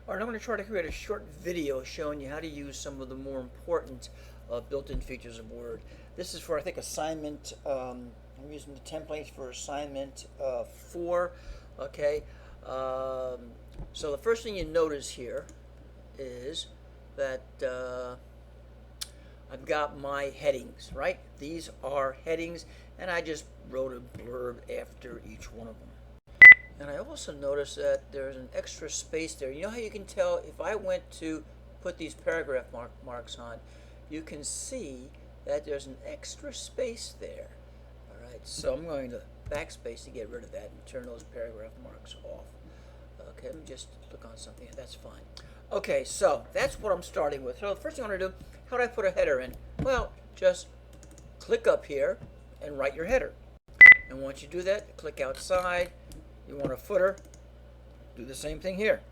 Alright, I'm going to try to create a short video showing you how to use some of the more important built-in features of Word. This is for, I think, assignment, I'm using the templates for assignment 4, okay? So the first thing you notice here is that I've got my headings, right? These are headings, and I just wrote a blurb after each one of them. And I also noticed that there's an extra space there. You know how you can tell if I went to put these paragraph marks on, you can see that there's an extra space there. All right, so I'm going to backspace to get rid of that and turn those paragraph marks off. Okay, let me just click on something. That's fine. Okay, so that's what I'm starting with. So the first thing I want to do, how do I put a header in? Well, just click up here and write your header. And once you do that, click outside. You want a footer, do the same thing here.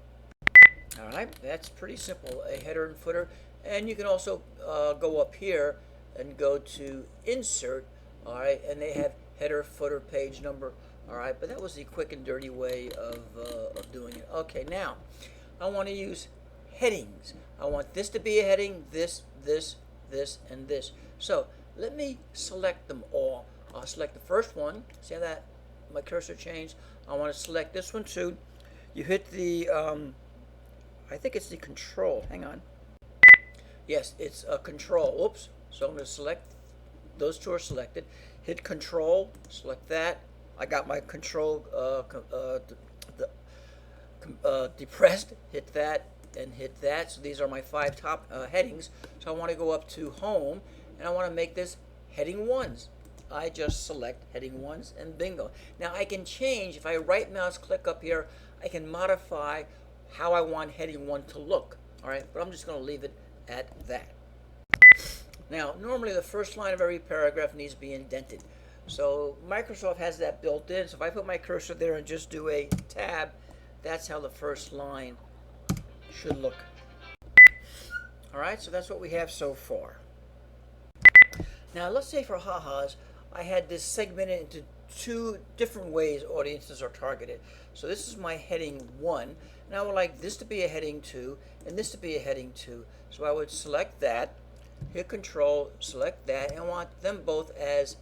All right, that's pretty simple, a header and footer. And you can also go up here and go to insert, all right, and they have header, footer, page number, all right, but that was the quick and dirty way of doing it. Okay, now I want to use headings. I want this to be a heading, this, and this. So let me select them all. I'll select the first one. See how that my cursor changed? I want to select this one too. You hit the, I think it's the control. Hang on. Yes, it's a control. Oops. So I'm going to select, those two are selected. Hit control, select that. I got my control depressed. Hit that and hit that. So these are my 5 top headings. So I want to go up to home and I want to make this heading 1s. I just select heading 1s and bingo. Now I can change, if I right mouse click up here, I can modify how I want heading 1 to look. Alright, but I'm just going to leave it at that. Now normally the first line of every paragraph needs to be indented. So Microsoft has that built in, so if I put my cursor there and just do a tab, that's how the first line should look. Alright, so that's what we have so far. Now let's say for ha-has, I had this segmented into 2 different ways audiences are targeted. So this is my heading 1, and I would like this to be a heading 2, and this to be a heading 2. So I would select that, hit control, select that, and I want them both as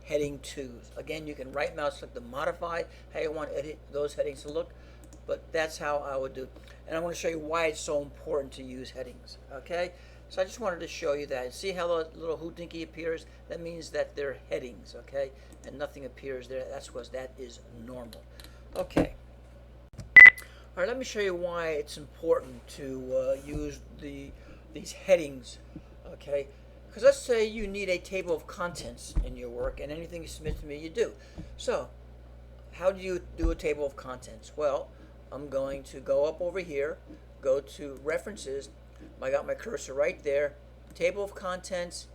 heading 2s. Again, you can right mouse click to modify how you want those headings to look, but that's how I would do. And I want to show you why it's so important to use headings. Okay? So I just wanted to show you that. See how the little hoodinky appears? That means that they're headings, okay? And nothing appears there. That's because that is normal. Okay. All right, let me show you why it's important to use these headings, okay? Because let's say you need a table of contents in your work, and anything you submit to me, you do. So how do you do a table of contents? Well, I'm going to go up over here, go to References. I got my cursor right there. Table of contents.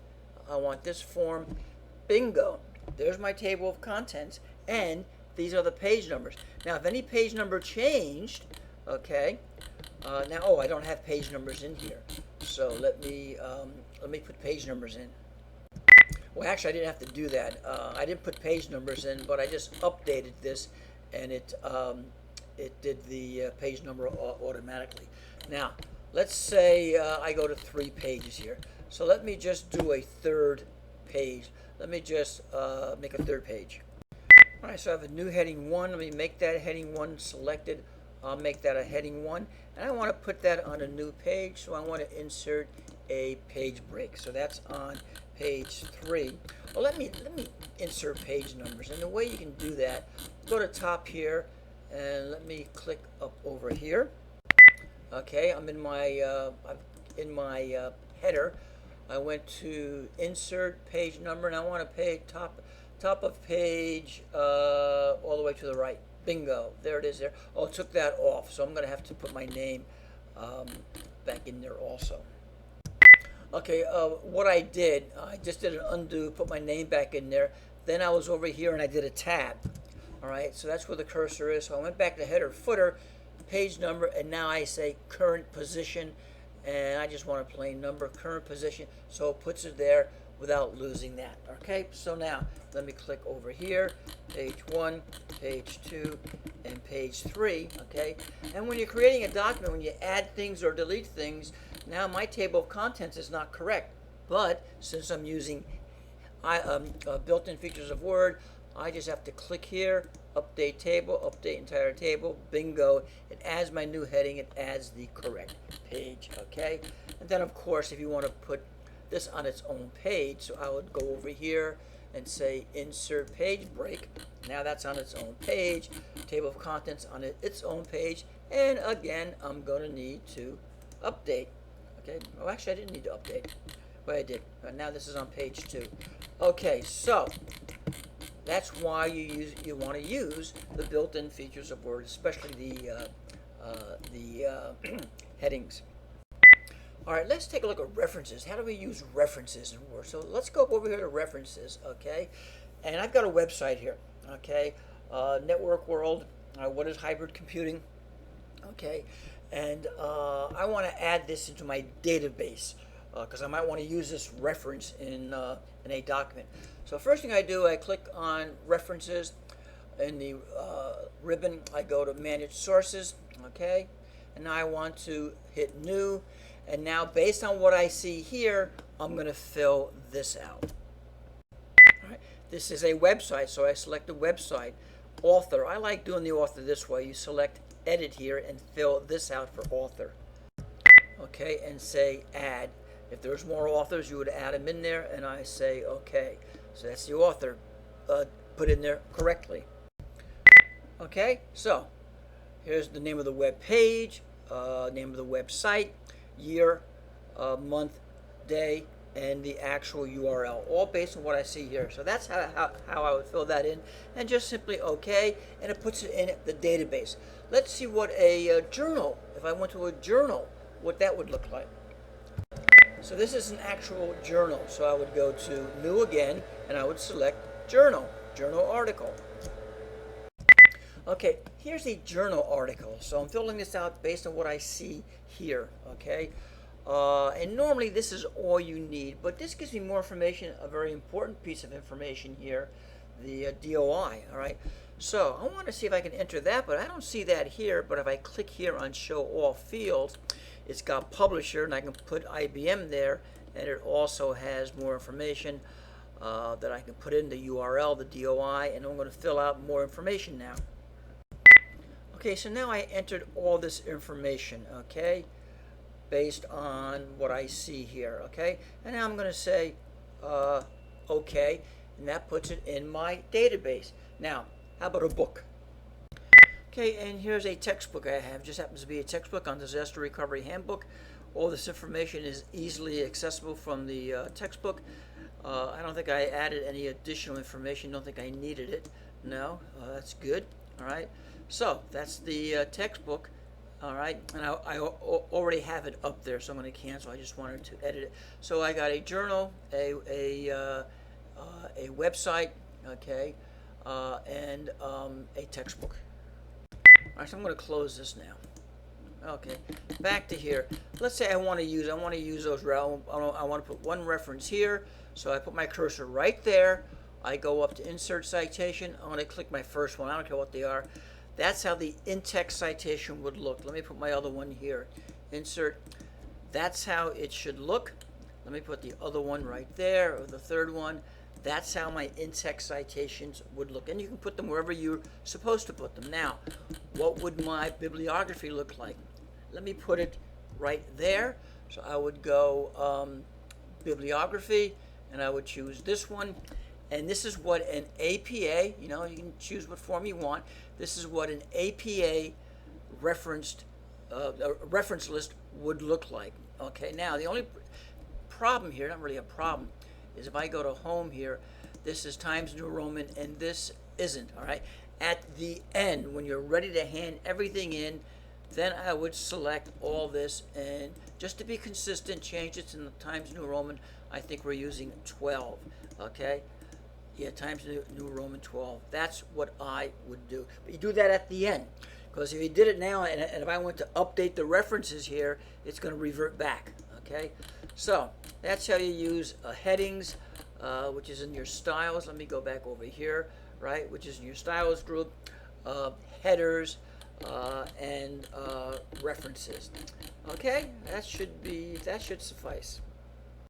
I want this form. Bingo. There's my table of contents. And these are the page numbers. Now, if any page number changed, okay. Now, oh, I don't have page numbers in here. So let me put page numbers in. Well, actually, I didn't have to do that. I didn't put page numbers in, but I just updated this, and it did the page number automatically. Now, let's say I go to 3 pages here. So let me just do a 3rd page. Let me just make a 3rd page. All right, so I have a new heading 1. Let me make that heading 1 selected. I'll make that a heading 1. And I want to put that on a new page, so I want to insert a page break. So that's on page 3. Well, let me insert page numbers. And the way you can do that, go to top here, and let me click up over here. Okay, I'm in my header. I went to insert page number, and I want to pay top of page all the way to the right. Bingo, there it is there. Oh, it took that off, so I'm going to have to put my name back in there also. Okay, what I did, I just did an undo, put my name back in there. Then I was over here and I did a tab. All right, so that's where the cursor is. So I went back to header, footer, page number, and now I say current position, and I just want a plain number, current position, so it puts it there. without losing that. Okay, so now let me click over here, page 1, page 2, and page 3. Okay, and when you're creating a document, when you add things or delete things, now my table of contents is not correct. But since I'm using built-in features of Word, I just have to click here, update table, update entire table, bingo. It adds my new heading, it adds the correct page, okay? And then of course, if you want to put this on its own page, so I would go over here and say insert page break. Now that's on its own page, table of contents on its own page, and again, I'm going to need to update, okay? Oh, actually, I didn't need to update. Well, I did. Now this is on page 2. Okay, so that's why you want to use the built-in features of Word, especially the headings. All right, let's take a look at references. How do we use references in Word? So let's go over here to references, okay? And I've got a website here, okay? Network World, what is hybrid computing? Okay, and I want to add this into my database because I might want to use this reference in a document. So first thing I do, I click on references. In the ribbon, I go to manage sources, okay? And now I want to hit new. And now based on what I see here, I'm going to fill this out. All right. This is a website, so I select the website. Author, I like doing the author this way. You select edit here and fill this out for author. Okay, and say add. If there's more authors, you would add them in there, and I say okay. So that's the author put in there correctly. Okay, so here's the name of the web page, name of the website, year, month, day, and the actual URL, all based on what I see here. So that's how I would fill that in, and just simply okay, and it puts it in the database. Let's see what a journal, if I went to a journal, what that would look like. So this is an actual journal. So I would go to new again, and I would select journal, journal article. Okay, here's a journal article. So I'm filling this out based on what I see here, okay? And normally this is all you need, but this gives me more information, a very important piece of information here, the DOI, all right? So I want to see if I can enter that, but I don't see that here. But if I click here on show all fields, it's got publisher, and I can put IBM there, and it also has more information that I can put in the URL, the DOI, and I'm going to fill out more information now. Okay, so now I entered all this information, okay, based on what I see here, okay? And now I'm going to say okay, and that puts it in my database. Now, how about a book? Okay, and here's a textbook I have. Just happens to be a textbook on Disaster Recovery Handbook. All this information is easily accessible from the textbook. I don't think I added any additional information. Don't think I needed it. No, that's good. All right. So that's the textbook. All right, and I already have it up there, so I'm going to cancel. I just wanted to edit it. So I got a journal, a website, okay, and a textbook. All right, so I'm going to close this now. Okay, back to here. Let's say I want to use those. I want to put one reference here, so I put my cursor right there. I go up to insert citation. I'm going to click my first one. I don't care what they are. That's how the in-text citation would look. Let me put my other one here. Insert. That's how it should look. Let me put the other one right there, or the third one. That's how my in-text citations would look. And you can put them wherever you're supposed to put them. Now, what would my bibliography look like? Let me put it right there. So I would go bibliography, and I would choose this one. And this is what an APA, you can choose what form you want. This is what an APA reference list would look like. Okay, now the only problem here, not really a problem, is if I go to home here, this is Times New Roman, and this isn't, all right? At the end, when you're ready to hand everything in, then I would select all this, and just to be consistent, change it to the Times New Roman. I think we're using 12, okay? Yeah, Times New Roman 12. That's what I would do. But you do that at the end, because if you did it now, and if I went to update the references here, it's going to revert back, okay? So that's how you use headings, which is in your styles. Let me go back over here, right, which is in your styles group, headers, and references. Okay, that should suffice.